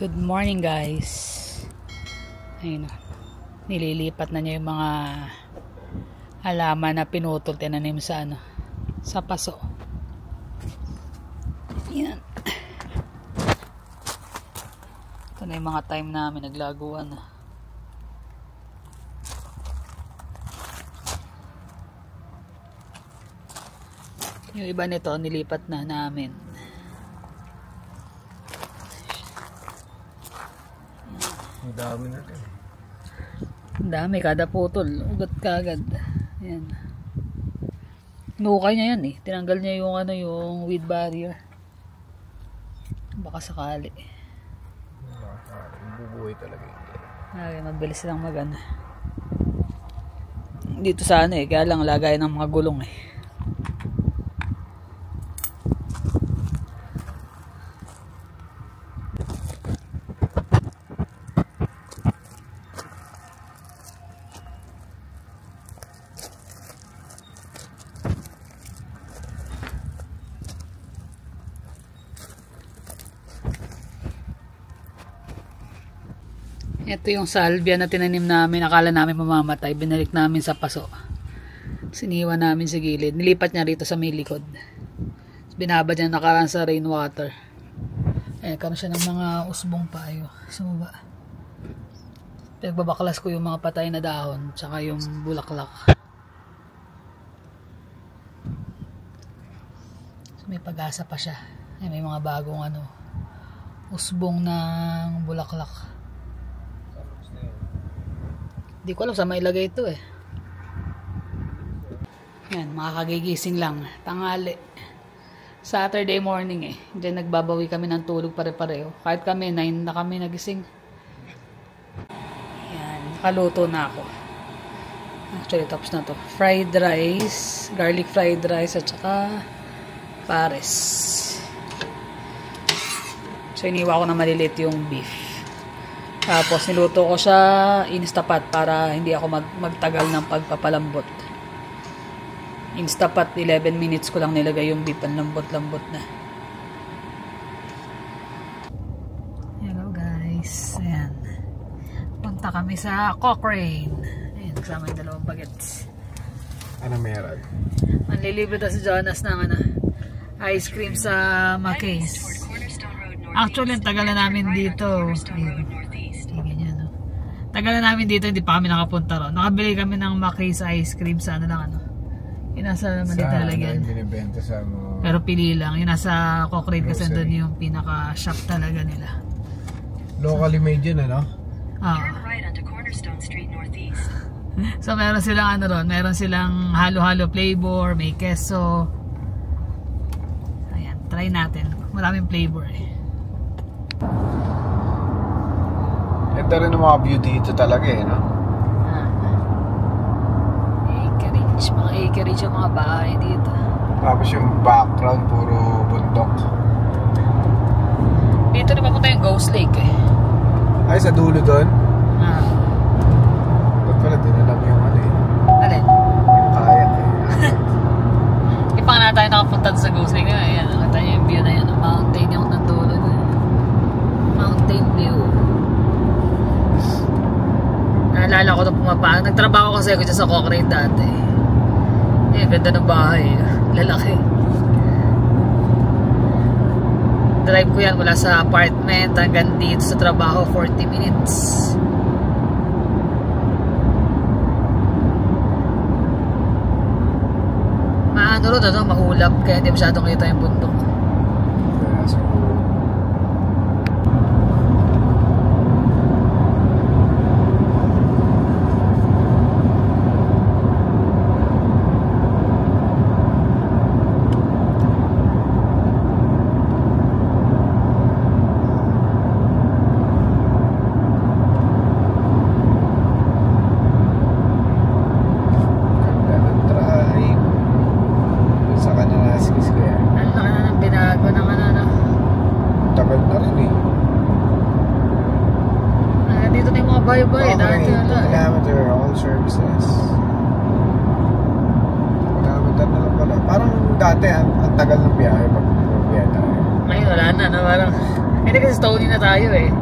Good morning guys. Ayun na. Nililipat na niya yung mga halaman na pinutol, tinanim sa sa paso. Yan. Ito na yung mga time namin naglaguan na. Yung iba nito nilipat na namin. Ang dami natin. Ang dami, kada putol ugat kagad. Ayan. Nukay niya yan eh. Tinanggal niya yung yung weed barrier. Baka sakali. Bubuhay talaga yun. Ay, mabilis lang dito sana eh, kaya lang lagay ng mga gulong eh. Ito yung salvia na tinanim namin. Akala namin mamamatay. Binalik namin sa paso. Siniwa namin sa gilid. Nilipat niya rito sa may likod. Binabad niya nakaraan sa rainwater. Karoon siya ng mga usbong payo. Sumaba. Pagbabaklas ko yung mga patay na dahon. Tsaka yung bulaklak. So, may pag-asa pa siya. May mga bagong usbong ng bulaklak. Di ko alam sa mailagay ito eh. Yan, makakagigising lang. Tanghali. Saturday morning eh. Diyan nagbabawi kami ng tulog pare-pareho. Kahit kami, 9 na kami nagising. Yan, nakaluto na ako. Actually, tapos na to. Fried rice, garlic fried rice, at saka pares. So, iniwa ko na maliliit yung beef. Tapos niluto ko siya Instapat para hindi ako magtagal ng pagpapalambot. Instapat, 11 minutes ko lang nilagay yung beef. Ang lambot-lambot na. Hello guys. Ayan. Punta kami sa Cochrane. Ayan, kasama yung dalawang bagets. Ano meron? Manlilibre na si Jonas ng ice cream sa Mackay's. Actually, ang tagal na namin dito. Ayan. Tagal na namin dito, hindi pa kami nakapunta ron. Nakabili kami ng Mackay's ice cream sa yung nasa maliit na lalagyan. Pero pili lang. Yung nasa Cochrane kasi doon yung pinaka-shop talaga nila. Locally made yun, ano? So meron silang ron, meron silang halo-halo flavor, may queso. Ayan, try natin. Maraming flavor eh. Ito rin ang mga beauty ito talaga eh, no? Acreage. Mga acreage yung mga bahay dito. Tapos yung background, puro bundok. Dito na papunta yung Ghost Lake eh. Ay, sa dulo doon? Ba't pala dinalam yung Alin? yung kayak eh. Di pa nga tayo nakapunta sa Ghost Lake. Ayan, nakita niyo yung view na yan. Mountain yung nandulo. Mountain view. Naalala ko na pumapaan. Nagtrabaho kasi ako dyan sa Cochrane dati. Ganda ng bahay. Lalaki. Drive ko yan mula sa apartment hanggang dito sa trabaho, 40 minutes. Maano rin, mahulap. Kaya hindi masyadong kita yung bundok. Bye-bye. Kilometer, all services. Kilometer na lang pala. Parang dati, ang tagal ng biyahe pag biyahe tayo. Ngayon, wala na. Parang, hindi kasi Stony na tayo eh.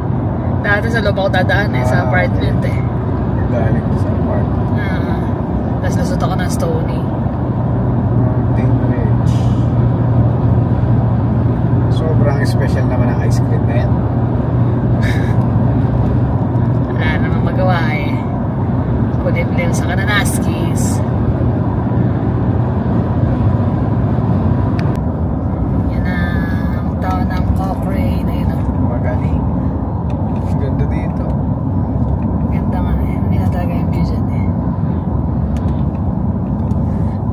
Dati sa loob ako dadaan sa apartment eh. Galing ko sa apartment. Tapos lusot ako ng Stony. Mountain Ridge. Sobrang special naman ang ice cream na yan. Wala naman magawa eh. Kulimlim sa Kananaskis. Yan ang taon ng Cochrane. Ayun o. Magaling. Ang ganda dito. Ganda nga eh. Hindi na talaga yung view dyan eh.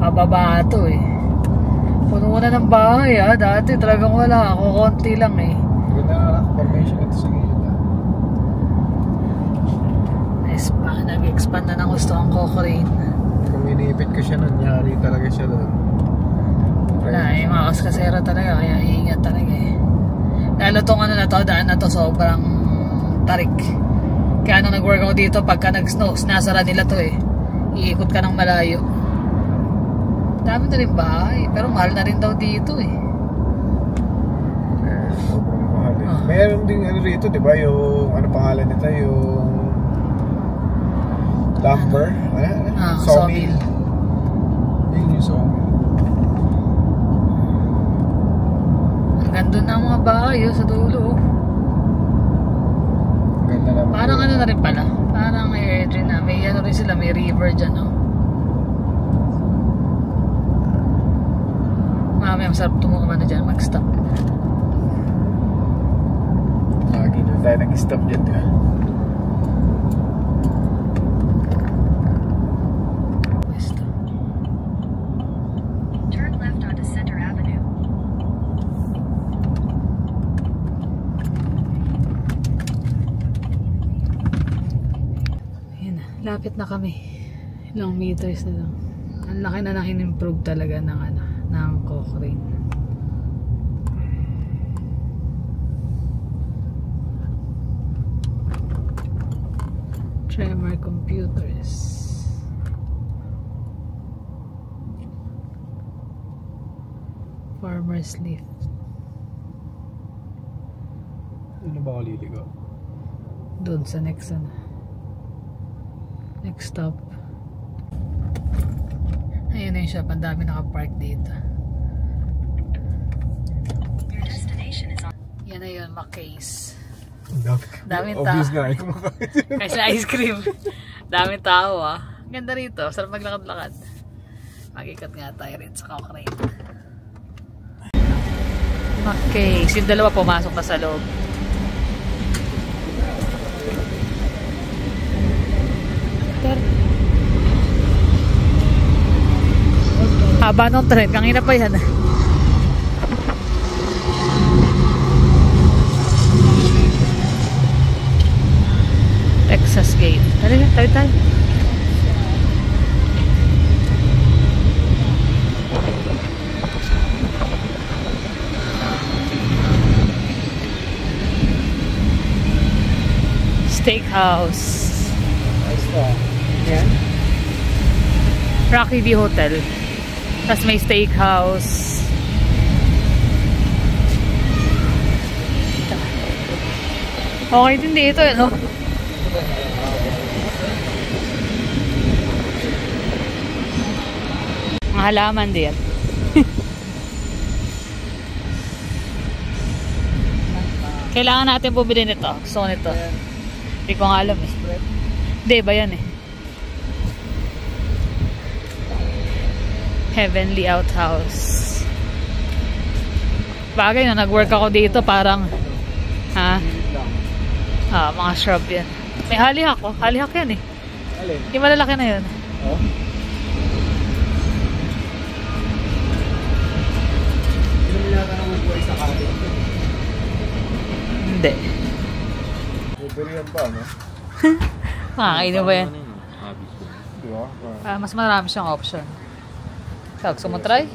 Pababa ito eh. Puno na ng bahay ah. Dati talagang wala. Ako konti lang eh. Ganda na formation ito sa gilid. Nag-expand na ng gusto ang Cochrane. Kung inipit ko siya nun, yari talaga siya doon. Wala eh. Mga kaskasera talaga. Kaya iingat talaga eh. Lalo tong ano na to, daan na to sobrang tarik. Kaya nung nag-work ako dito, pagka nag-snow, sinasara nila to eh. Iikot ka ng malayo. Dami na rin bahay. Pero mahal na rin daw dito eh. Sobrang mahal eh. Meron din ano rito, di ba? Yung, ano pangalan nito? Yung lumber? Sawmill. Yun yung sawmill. Ang ganda na mga bahay sa dulo. Ganda naman. Parang ano na rin pala. Parang airdrie na. May ano rin sila. May river dyan oh. Mamaya masarap tumukuman na dyan. Mag-stop. Lagi na tayo nag-stop dyan. Diba? Turn left onto Center Avenue. Ayan na. Lapit na kami. Ilang meters na lang. Ang laki na nang in-improve talaga ng ano, ng Cochrane. Tremor Computers. Farmer's Lift. Ano ba ako liligo? Doon sa next ano. Next stop. Ayun na yung shop. Ang dami nakapark dito. Your destination is on. Yan na yun, McCase. Daming Obvious tao. Obvious nga. Kasi ice cream. Daming tao ah. Ganda rito. Sarap maglakad-lakad. Mag-ikot nga tayo rin sa Cochrane. McCase. Yung dalawa pumasok na sa loob. Haba nung trend. Kanina pa yan. Texas Gate. Halika, tayo. Steakhouse. Nice pa. Yan. Rocky View Hotel. Tapos may steakhouse. Okay din dito, no? Mga halaman din. Kailangan natin bumili nito. Gusto ko nito. Hindi ko nga alam eh. Hindi ba yan eh? Heavenly Outhouse. Bagay na nag-work ako dito parang mga shrub yan. May halihak oh. Halihak yan eh. Alin? Yung malalaki na yun. Oh? Hindi mo nila ng buhay sa kalit. Hindi. Pwede yan ba, no? Makakainin ba yan? Diba? Mas marami siyang option. Gusto mo try?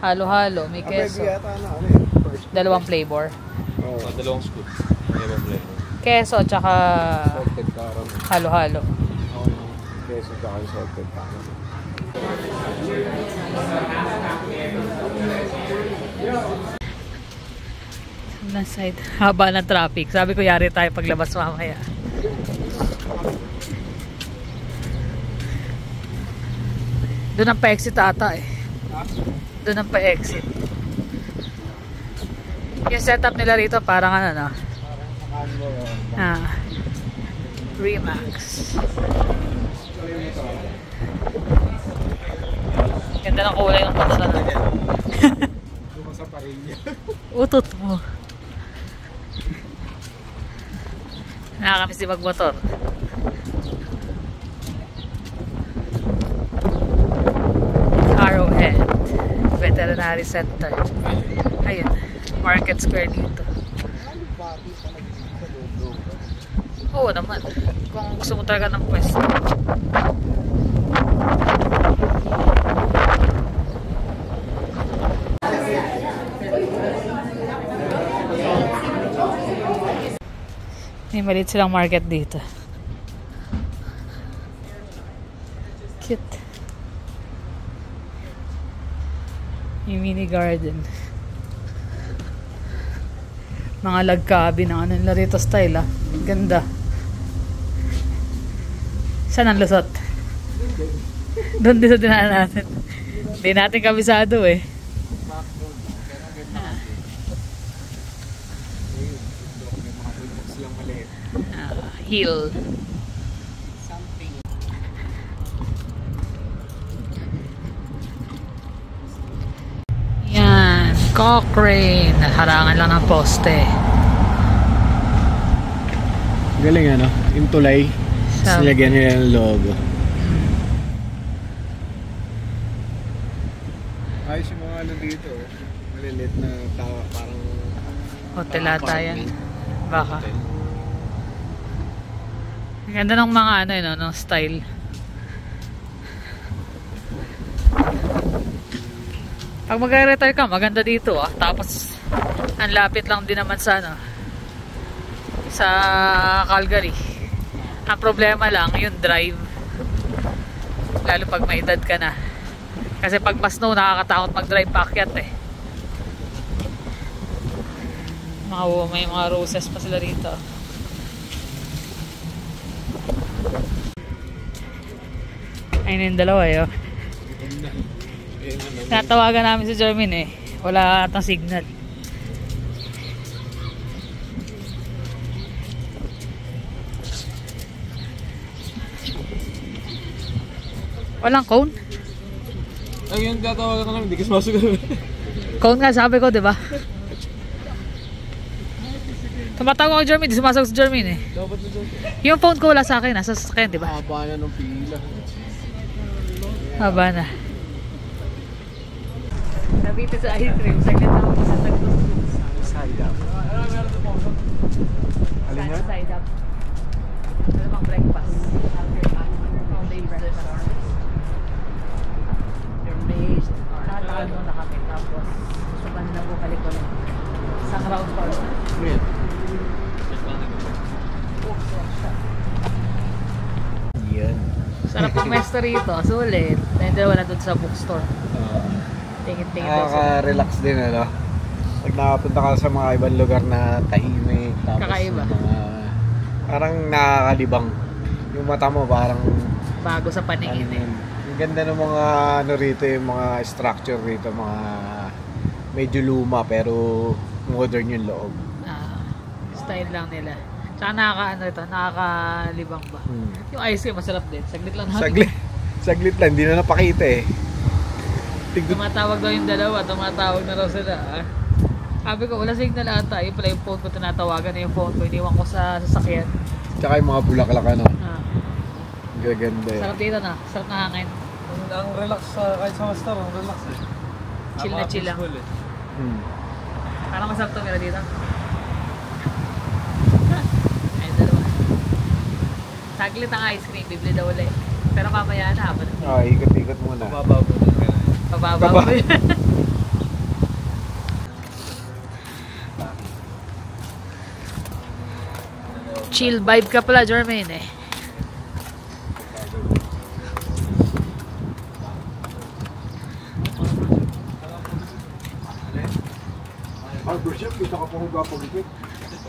Halo-halo, may keso. Pwede yata na, ano eh. Dalawang flavor. Oo. Dalawang scoop. Dalawang flavor. Keso tsaka Salted caramel. halo-halo. Keso tsaka yung salted caramel. Na side. Haba ng traffic. Sabi ko yari tayo paglabas mamaya. Doon ang pa-exit ata eh. Doon ang pa-exit. Yung setup nila rito parang ano na. Remax. Ganda ng kulay ng paksa na. Sa parilya. Utot mo. Nakakamiss din magmotor. Arrowhead Veterinary Center. Ayun. Market Square dito. Oo naman. Kung gusto mo talaga ng pwesto. May maliit silang market dito. Cute. Yung mini garden. Mga lagkabi ng ano nila rito style ah. Ganda. Saan ang lusot? Doon din sa dinaan natin. Hindi natin kabisado eh. Hill. Yan. Cochrane. Harangan lang ng poste. Galing ano? Yung tulay. Tapos nilagyan nila ng logo. Ayos yung mga ano dito. Malilit na tawa. Parang Hotel ata yan. Baka. Ang ganda ng mga ano yun, no, style. Pag mag-retire ka, maganda dito ah. Tapos, ang lapit lang din naman sa ano, sa Calgary. Ang problema lang, yung drive. Lalo pag may edad ka na. Kasi pag pa-snow, nakakatakot mag-drive paakyat eh. May mga roses pa sila rito. Ayun yung dalawa eh. Oh. Natawagan namin si Jermaine eh. Wala atang signal. Walang cone? ayun, tatawagan ka namin. Hindi ka sumasagot. Cone nga sabi ko, di ba? Tumatawag ako Jermaine, di sumasagot si Jermaine eh. Dapat na doon. Yung phone ko wala sa akin, nasa sasakyan, di ba? Haba na ng pila. Haba na. Nabito sa ice cream, saglit ako sa tagtos. Side up. Alin yan? Side up. Ano bang breakfast? Tataan muna kami, tapos sa banda po balik-balik. Isang round pa. Ayan. Yan. Sarap ang mesto rito, sulit. Dahil dalawa na dun sa bookstore. Tingin-tingin daw sila. Nakaka-relax din ano. Pag nakapunta ka sa mga ibang lugar na tahimik, tapos Kakaiba. mga parang nakakalibang. Yung mata mo parang Bago sa paningin eh. Ang ganda ng mga ano rito, yung mga structure rito, mga medyo luma pero modern yung loob. Style lang nila. Tsaka nakakalibang ba? Yung ice cream masarap din. Saglit lang natin. Saglit lang, hindi na napakita eh. Tumatawag daw yung dalawa, tumatawag na raw sila. Sabi ko, wala signal ata. Yung pala yung phone ko, tinatawagan na yung phone ko. Iniwan ko sa sasakyan. Tsaka yung mga bulaklak ano. Gaganda eh. Sarap dito na. Sarap na hangin. Ang relax kahit sa master, ang relax eh. Chill na chill lang. Parang masarap tumira dito. Ay, dalawa. Saglit ang ice cream, bibili daw ulit. Pero mamaya na habang. Ikot-ikot muna. Pababaw mo yan. Chill vibe ka pala, Jermaine eh. barbershop, dito ka pa magpapagupit.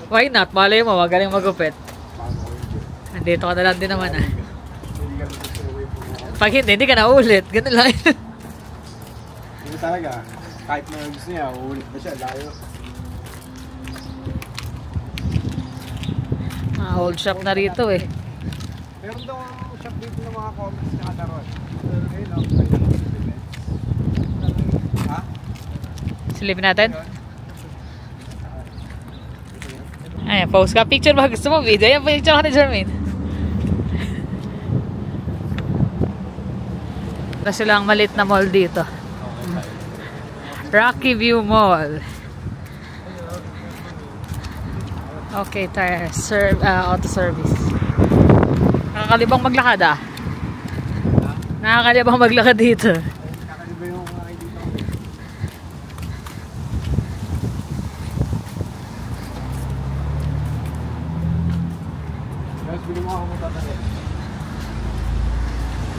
Why not? Malay mo, magaling magupit. Paano ko yun? Nandito ka na lang din naman ah. Hindi ka gusto away po mo. Pag hindi ka na ulit. Ganun lang. Hindi talaga. Kahit na gusto niya, uulit na siya. Layo. Old shop na rito eh. Meron daw ang shop dito ng mga comics na kataron. Ayun o. Ha? Silipin natin. Ayan, post ka. Picture ba gusto mo? Video? Ayan, picture ka ni Jermaine. Wala silang maliit na mall dito. Rocky View Mall. Okay, tire. Auto service. Nakakalibang maglakad ah. Nakakalibang maglakad dito. Kakaliba yung mga dito. Guys, bili mo ako magtatagal.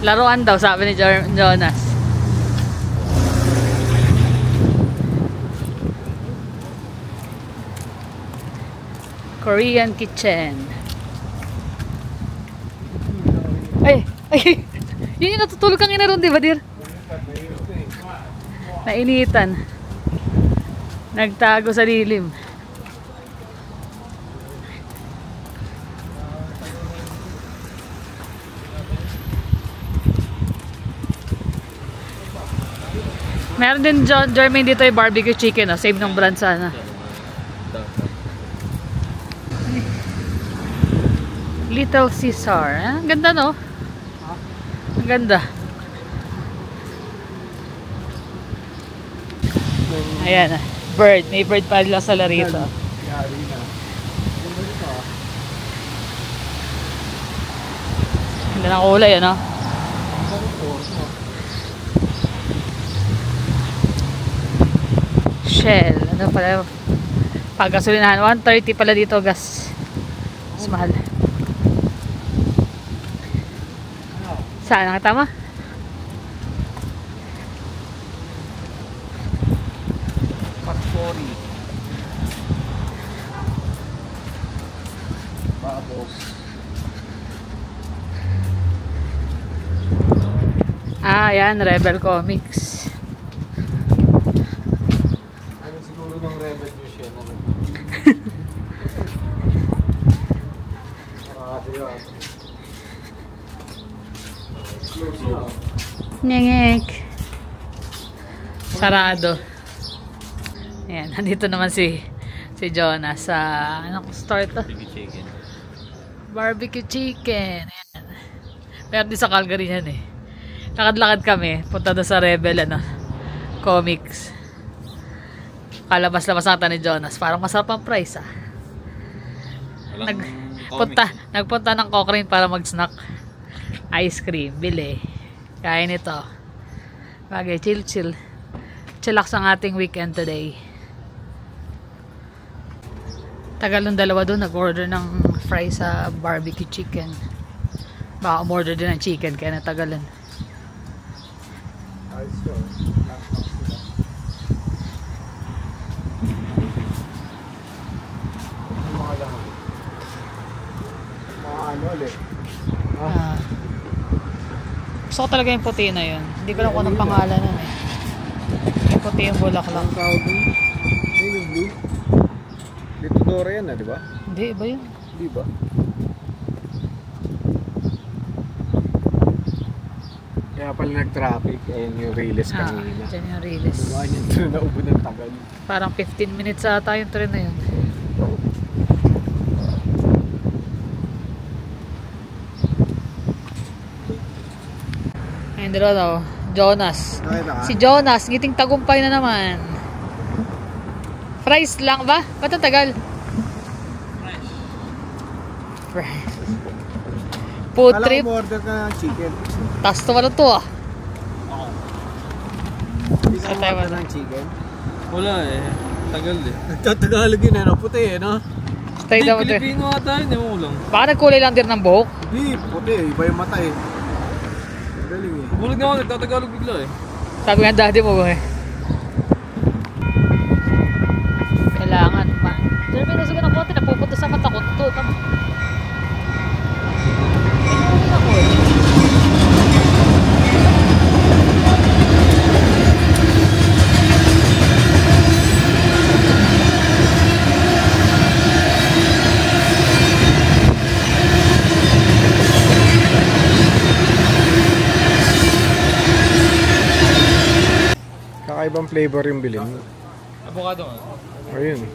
Laruan daw, sabi ni Jonas. Korean kitchen. Ay! Ay! Yun yung natutulog kang ina ron, di ba, dir? Nainitan. Nagtago sa lilim. Meron din Jermaine dito yung barbecue chicken, oh. Save ng brand sana. Little Caesar. Ah, ang ganda, no? Ang ganda. Ayan, ah. Bird. May bird pala sa larito. Yari na. Ganda dito ah. Ganda ng kulay, ano? Shell. Ano pala? Paggasolinahan. 130 pala dito, gas. Mas mahal. Saan? Nakatama? Pastori. Babos. Ah, yan. Rebel Comics. Ano siguro ng Rebel News yan? Ano? Marami yan. Close na. Ngek. Sarado. Ayan, nandito naman si Jonas sa anong store to? Chicken. Barbecue chicken. Ayan. Pero di sa Calgary yan eh. Lakad-lakad kami, punta doon sa Rebel Comics. Kalabas-labas nata ni Jonas. Parang masarap ang price ah. Nagpunta ng Cochrane para mag-snack. Ice cream, bili. Kain ito. Bagay, chill. Chillax ang ating weekend today. Tagal ng dalawa doon, nag-order ng fries sa barbecue chicken. Baka umorder din ng chicken, kaya natagalan. Ayos ko. Mga ano ulit. Ah. Gusto ko talaga yung puti na yun. Hindi ko lang kung anong pangalan nun eh. Yung puti yung bulaklak. Ang tawag dun? Ayun yung blue. Dito Dora yan di ba? Hindi, iba yun. Di ba? Kaya pala nag-traffic. Ayun yung Riles kanina. Dyan yung Riles. Diba yung tren na ubo ng tagal. Parang 15 minutes ata yung train na yun. Ayun dito daw. Jonas. Nakita ka? Si Jonas, ngiting tagumpay na naman. Fries lang ba? Ba't ang tagal? Fries. Food Kala trip. ko order ka ng chicken. Tapos to to ah. Hindi ka Sa Taiwan. order ng chicken. Wala eh. Tagal eh. Nagtatagalog yun puti no? Stay daw ito. Pilipino ata yun. Ewan ko lang. Baka nagkulay lang din ng buhok. Hindi, puti. Iba yung mata eh. Galing eh. Bulag nga ako. Nagtatagalog bigla eh. Sabi nga daddy mo eh. Dati napupunta sa mata ko. Ito, tama. Kakaibang flavor yung bilhin. Avocado nga. Ayun.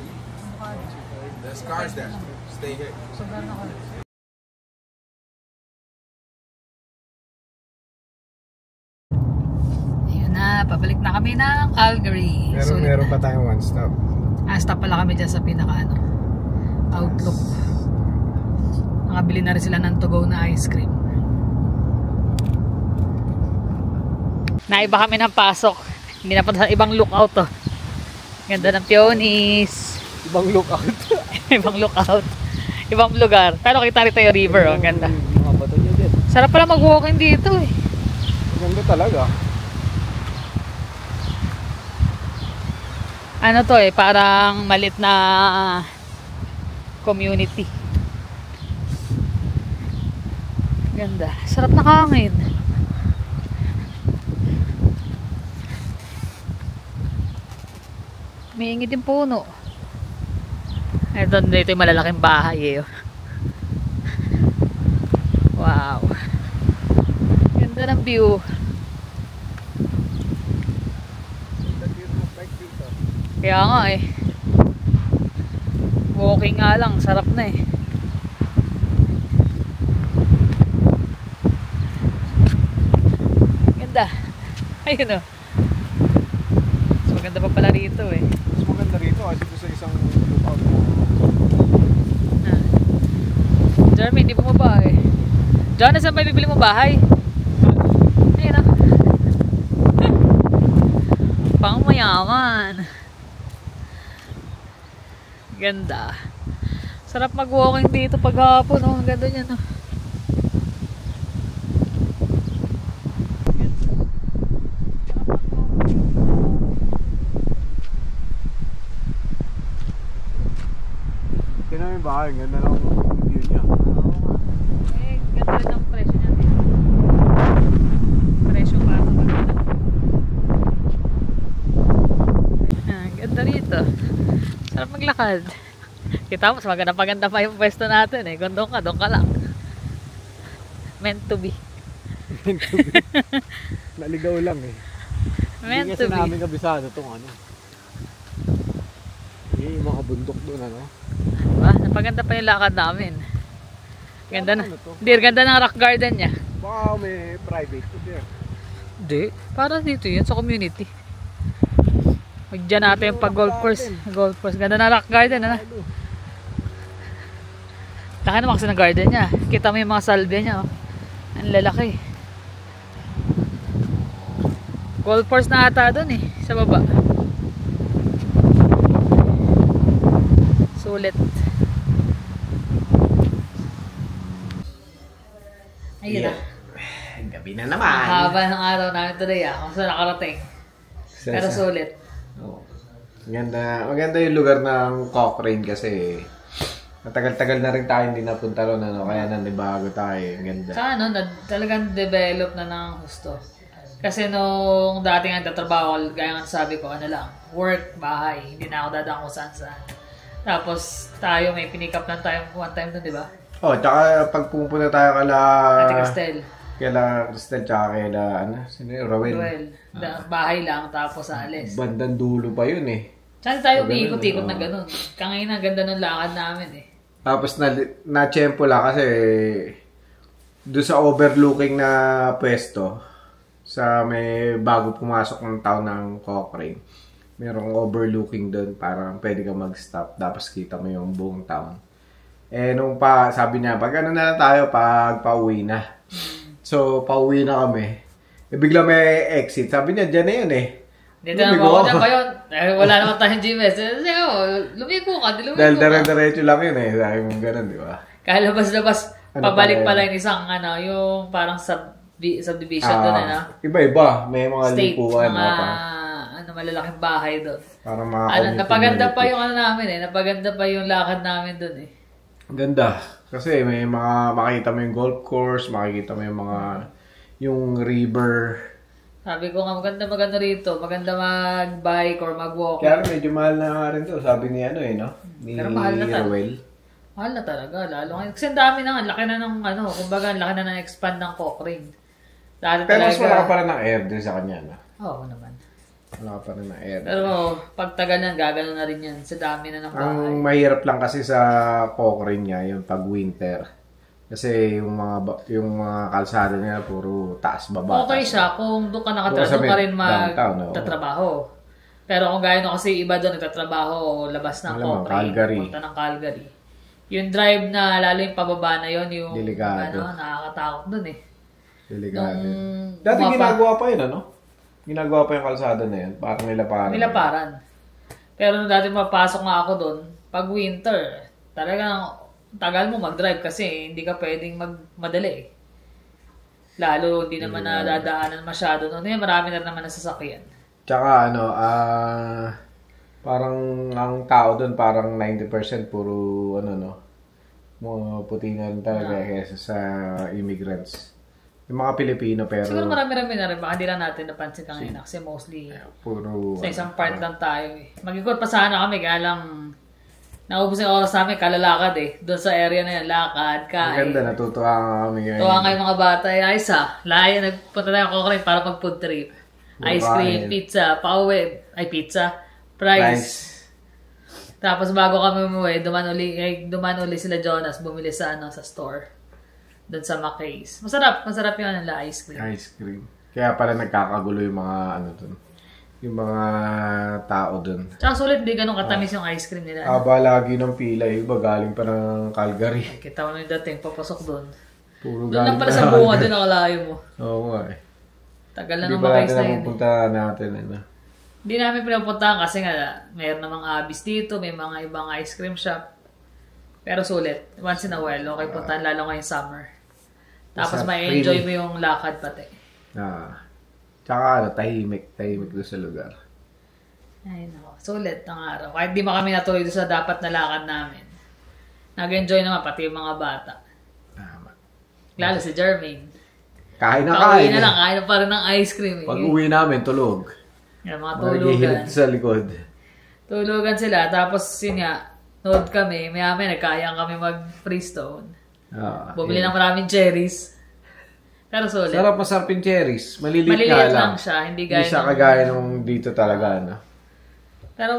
There's cars there. Stay here. Ayun na, pabalik na kami ng Calgary. Pero meron pa tayong one stop. Stop pala kami dyan sa pinaka Outlook. Nakabili na rin sila ng to go na ice cream. Naiba kami ng pasok. Hindi na pa sa ibang lookout to. Ganda ng Pionis. Ibang lookout. Ibang lookout. Ibang lugar. Pero kita rito yung river. Oh. Ganda. Mga bato niya din. Sarap pala mag-walking dito eh. Ganda talaga. Ano to eh, parang malit na community. Ganda. Sarap na hangin. May ingit yung puno. Ito, dito yung malalaking bahay eh. Wow. Ganda ng view. Kaya nga eh. Walking nga lang, sarap na eh. Ganda. Ayun o. Mas maganda pa pala rito eh. Mas maganda rito kasi ito sa isang lookout mo. Jeremy, hindi bumaba eh. John, saan may bibili mo bahay? Ayun o. Pang mayaman. Ganda. Sarap mag-walking dito pag hapon. Oh. Ganda niya no. Tingnan mo yung bahay. Ganda ng view niya. Eh, ganda rin ang presyo niya. Presyo para sa maganda. Ganda rito. Sarap maglakad. Kita mo, maganda pa yung pwesto natin eh. Kung doon ka lang. Meant to be. Meant to be. Naligaw lang eh. Meant Hindi to kasi be. namin kabisado itong ano. Yung mga bundok doon ano. Diba? Napaganda pa yung lakad namin. Ganda na. Ano to? Dear, ganda ng rock garden niya. Baka may private to there. Hindi. Para dito yan sa community. Magdiyan natin yung pag golf course. Golf course. Ganda na rock garden. Ano? Laki naman kasi ng garden niya. Kita mo yung mga salvia niya. Oh. Ang lalaki. Golf course na ata doon eh. Sa baba. Sulit. Ayun na. Gabi na naman. Ang haba ng araw namin today ah. Kung saan nakarating. Pero sulit. Oh. Maganda yung lugar ng Cochrane kasi matagal-tagal na rin tayo hindi napunta ron ano, kaya nanibago tayo. Ang ganda. Saka ano, talagang develop na ng gusto. Kasi nung dati nga nagtatrabaho, gaya nga sabi ko, ano lang, work, bahay, hindi na ako dadaan kung saan-saan. Tapos tayo, may pinick up lang tayo one time doon, di ba? Oh, tsaka pag pupunta tayo Ate Cristel. Kala Cristel tsaka kala, ano, sino yun? Rowell. Bahay lang, tapos alis. Bandang dulo pa yun eh. Saan tayo umiikot-ikot na ganun. Kangayon ang ganda ng lakad namin eh. Tapos na-tsempo lang kasi doon sa overlooking na pwesto, sa may bago pumasok ng town ng Cochrane, merong overlooking doon, parang pwede ka mag-stop, tapos kita mo yung buong town. Eh, nung sabi niya, pag ano na lang tayo, pag pauwi na. So, pauwi na kami. Eh, bigla may exit. Sabi niya, dyan na yun eh. Dito na mo ako dyan ba yun? Wala naman tayong GPS. Lumiko ka, lumiko ka. Dahil dire-diretso lang yun eh. Sabi mo ganun, di ba? Kaya labas-labas, Ano pabalik pala pala yung isang, ano, yung parang subdivision doon, ano? Iba-iba. May mga State, lipuan. mga, pa. ano, malalaking bahay doon. Para mga Napaganda pa yung namin napaganda pa yung lakad namin doon Ganda. Kasi may mga, makikita mo yung golf course, makikita mo yung river. Sabi ko nga, maganda rito. Maganda mag-bike or mag-walk. Kaya medyo mahal na rin to, sabi ni no? Ni Pero mahal na Rowell. Mahal na talaga, lalo ngayon. Kasi ang dami na, laki na ng kumbaga, laki na ng expand ng Cochrane. Dati Pero mas talaga, wala ka pa rin ng air din sa kanya, no? Oo naman. Wala ka pa rin ng air. Pero pag tagal na, gagano na rin yan. Sa dami na ng bahay. Ang mahirap lang kasi sa Cochrane niya, yung pag winter. Kasi yung mga kalsada niya, puro taas baba. Okay siya kung doon ka nakatira, doon ka rin magtatrabaho. Pero kung gaya kasi iba doon nagtatrabaho, labas ng Cochrane, punta ng Calgary. Yung drive na, lalo yung pababa na yun, yung nakakatakot doon Delikado. Dati ginagawa pa yun, Ginagawa pa yung kalsada na yun. Parang nilaparan. Pero nung dati mapasok nga ako doon, pag winter, talagang tagal mo mag-drive kasi hindi ka pwedeng magmadali Lalo, hindi naman nadadaanan masyado noon. Marami na naman nasasakyan. Tsaka parang ang tao doon parang 90% puro mga puti na rin talaga kaysa sa immigrants. Yung mga Pilipino pero... Siguro marami-rami na rin. Baka di lang natin napansin kanina kasi mostly puro, sa isang part lang tayo Mag-ikot pa sana kami kaya lang naubos yung oras namin kalalakad Doon sa area na yan, lakad, kain. Maganda, natutuwa nga kami ngayon. Tuwa nga yung mga bata. Ayos Laya, nagpunta tayo Cochrane para mag-food trip. Ice cream, pizza, pauwi. Ay, pizza. Fries. Tapos bago kami umuwi, duman uli sila Jonas, bumili sa store. Doon sa McKay's. Masarap yung ice cream. Ice cream. Kaya pala nagkakagulo yung mga doon. Yung mga tao doon. Tsaka sulit, hindi ganun katamis yung ice cream nila. Haba lagi ng pila. Iba galing pa ng Calgary. Kita mo na yung dating, papasok doon. Puro doon lang pala sa bunga, doon nakalayo mo. Oo nga Tagal na ng McKay's na yun. Pupunta natin Hindi namin pinapuntahan kasi nga, mayroon namang abis dito, may mga ibang ice cream shop. Pero sulit. Once in a while, okay puntahan, lalo ngayong summer. Tapos may enjoy mo yung lakad pati. Tsaka tahimik doon sa lugar. Ay no, sulit ang araw. Kahit di pa kami natuloy doon sa dapat na lakad namin. Nag-enjoy naman pati yung mga bata. Lalo si Jermaine. Kain na kain pa rin ng ice cream. Pag uwi namin, tulog. Yung mga tulugan. Sa likod. Tulugan sila. Tapos yun nga, nood kami. May nagkayang kami mag-freestone. Bumili ng maraming cherries. Pero sulit. Masarap yung cherries. Maliliit lang siya. Hindi siya kagaya nung dito talaga. Pero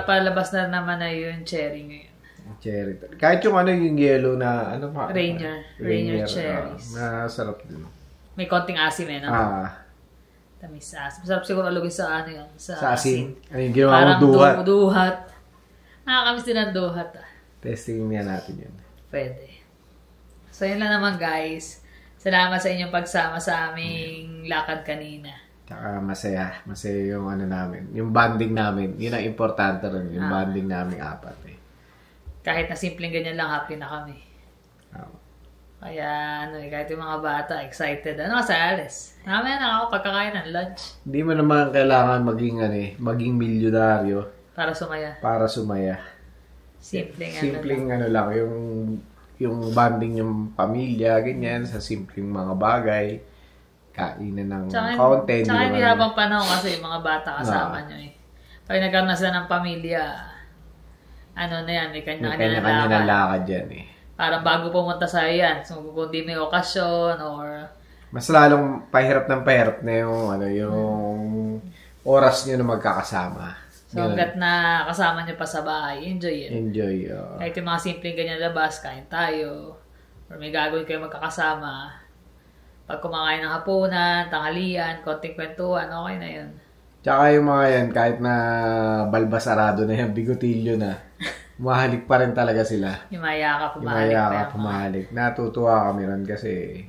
palabas na naman na yung cherry ngayon. Cherry. Kahit yung yung yellow na Rainier cherries. Masarap din. May konting asim Tamis asim. Masarap siguro alugin sa sa asin. Yung ginawa mong duhat. Nakakamiss din ang duhat. Testing niya natin yun. Pwede. So yun lang naman guys. Salamat sa inyong pagsama sa aming lakad kanina. Tsaka masaya. Masaya yung namin. Yung bonding namin. Yun ang importante rin. Yung bonding namin apat Kahit na simpleng ganyan lang, happy na kami. Kaya kahit yung mga bata, excited. Sa Alice? Namin ako pagkakain ng lunch. Hindi mo naman kailangan maging milyonaryo. Para sumaya. Simpleng lang. Yung bonding yung pamilya, ganyan, sa simpleng mga bagay. Kainan ng content. Tsaka hindi habang panahon kasi yung mga bata kasama nyo Pag nagkaroon na sila ng pamilya, may kanya-kanya na lakad yan Parang bago pumunta sa yan. So, kung di may okasyon or... Mas lalong pahirap na yung oras nyo na magkakasama. So, hanggat na kasama nyo pa sa bahay, enjoy yun. Enjoy. Kahit yung mga simpleng ganyan labas, kain tayo. Or may gagawin kayo magkakasama. Pag kumakain ng hapunan, tanghalian, konting kwentuhan, okay na yun. Tsaka yung mga yan, kahit na balbasarado na yan, bigotilyo na. Mahalik pa rin talaga sila. Yung mayakap, pumahalik. Natutuwa kami ron kasi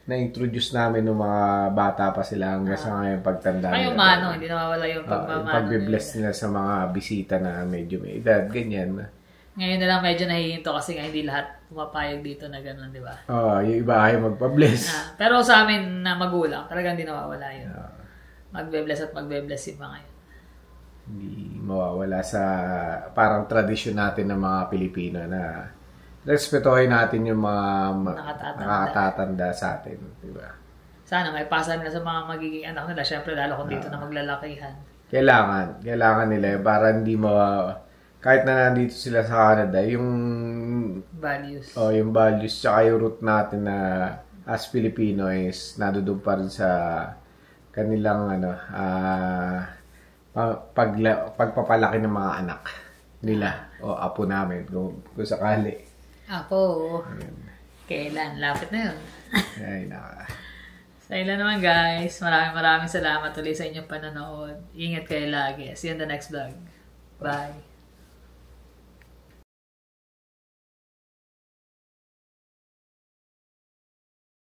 na-introduce namin ng mga bata pa sila hanggang sa ngayon pagtanda. Kayo hindi nawawala yung pagmamano. Pagbe-bless nila sa mga bisita na medyo may edad, ganyan. Ngayon na lang medyo nahihinto kasi nga hindi lahat pumapayag dito na gano'n, di ba? Yung iba ayaw magpa-bless. Pero sa amin na magulang, talagang hindi nawawala yun. Magbe-bless at magbe-bless yung mga yun. Hindi mawawala sa parang tradisyon natin ng mga Pilipino na respetuhin natin yung mga nakatatanda sa atin, di ba? Sana may pasa nila sa mga magiging anak nila. Siyempre, lalo kung dito na maglalakihan. Kailangan nila para hindi kahit na nandito sila sa Canada, yung values. Yung values tsaka yung root natin na as Filipino is nadudog pa rin sa kanilang pagpapalaki ng mga anak nila o apo namin kung sakali. Apo. Kailan? Lapit na yun. Ay, naka. Sa ilan naman guys, maraming salamat ulit sa inyong panonood. Ingat kayo lagi. See you in the next vlog. Bye.